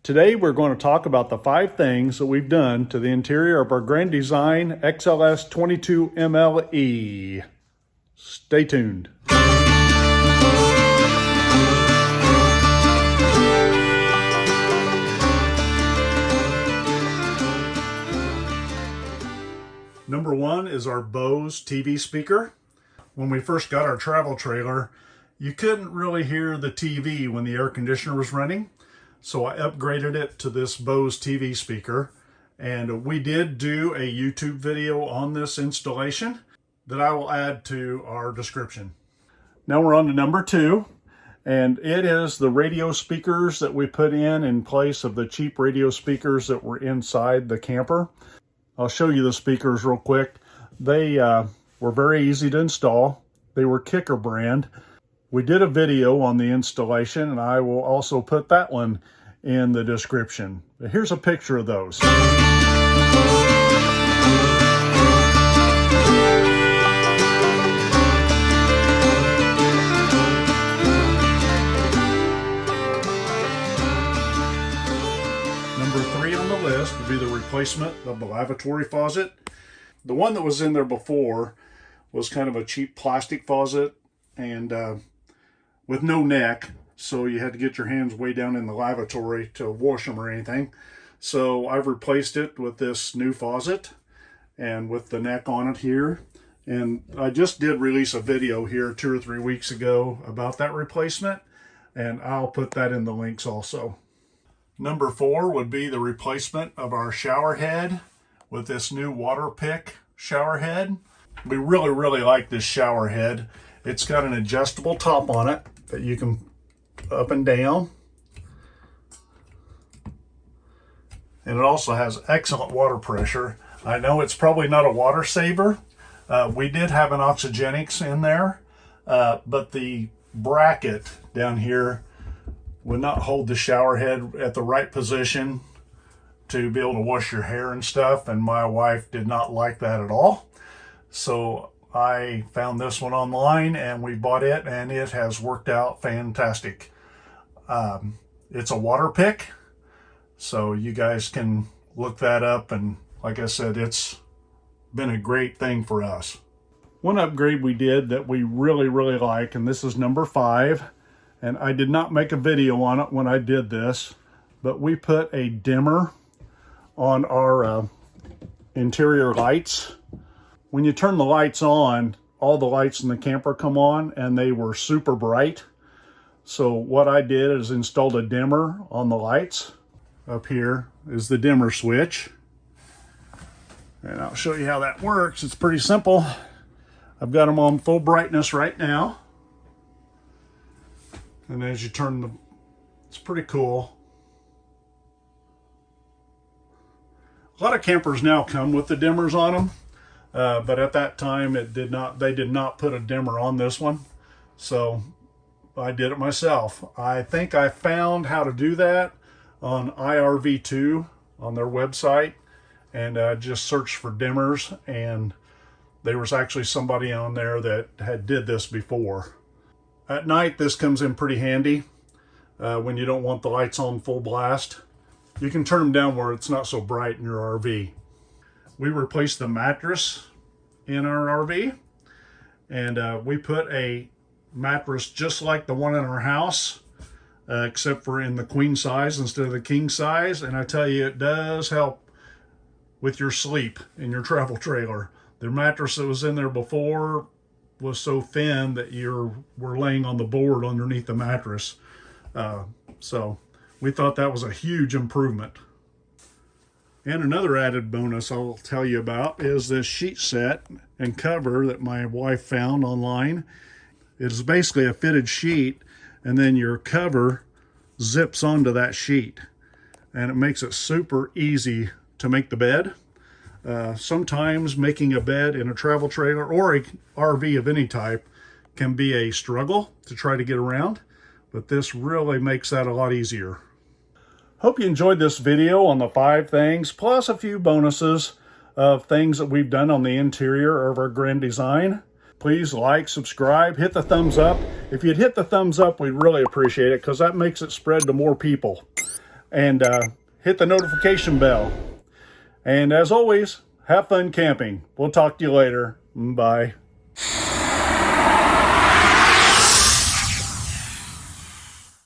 Today we're going to talk about the 5 things that we've done to the interior of our Grand Design XLS 22MLE. Stay tuned. Number 1 is our Bose TV speaker. When we first got our travel trailer, you couldn't really hear the TV when the air conditioner was running. So I upgraded it to this Bose TV speaker, and we did do a YouTube video on this installation that I will add to our description. Now we're on to number 2, and it is the radio speakers that we put in place of the cheap radio speakers that were inside the camper. I'll show you the speakers real quick. They were very easy to install. They were Kicker brand. We did a video on the installation, and I will also put that one in the description. But here's a picture of those. Number 3 on the list would be the replacement of the lavatory faucet. The one that was in there before was kind of a cheap plastic faucet and with no neck, so you had to get your hands way down in the lavatory to wash them or anything. So I've replaced it with this new faucet and with the neck on it here. And I just did release a video here 2 or 3 weeks ago about that replacement, and I'll put that in the links also. Number 4 would be the replacement of our shower head with this new water pick shower head. We really like this shower head. It's got an adjustable top on it that you can up and down. And it also has excellent water pressure. I know it's probably not a water saver. We did have an Oxygenics in there, but the bracket down here would not hold the shower head at the right position to be able to wash your hair and stuff, and my wife did not like that at all. So I found this one online and we bought it, and it has worked out fantastic. It's a water pick, so you guys can look that up, and like I said, it's been a great thing for us. One upgrade we did that we really like, and this is number 5, and I did not make a video on it when I did this, but we put a dimmer on our interior lights. When you turn the lights on, all the lights in the camper come on, and they were super bright. So what I did is installed a dimmer on the lights. Up here is the dimmer switch. And I'll show you how that works. It's pretty simple. I've got them on full brightness right now. And as you turn them, it's pretty cool. A lot of campers now come with the dimmers on them. But at that time, they did not put a dimmer on this one. So I did it myself. I think I found how to do that on IRV2 on their website, and just searched for dimmers, and there was actually somebody on there that had did this before. At night, this comes in pretty handy when you don't want the lights on full blast. You can turn them down where it's not so bright in your RV. We replaced the mattress in our RV, and we put a mattress just like the one in our house, except for in the queen size instead of the king size. And I tell you, it does help with your sleep in your travel trailer. The mattress that was in there before was so thin that you were laying on the board underneath the mattress. So we thought that was a huge improvement. And another added bonus I'll tell you about is this sheet set and cover that my wife found online. It is basically a fitted sheet, and then your cover zips onto that sheet, and it makes it super easy to make the bed. Sometimes making a bed in a travel trailer or a RV of any type can be a struggle to try to get around, but this really makes that a lot easier. Hope you enjoyed this video on the 5 things, plus a few bonuses of things that we've done on the interior of our Grand Design. Please like, subscribe, hit the thumbs up. If you'd hit the thumbs up, we'd really appreciate it, because that makes it spread to more people. and hit the notification bell. And as always, have fun camping. We'll talk to you later. Bye.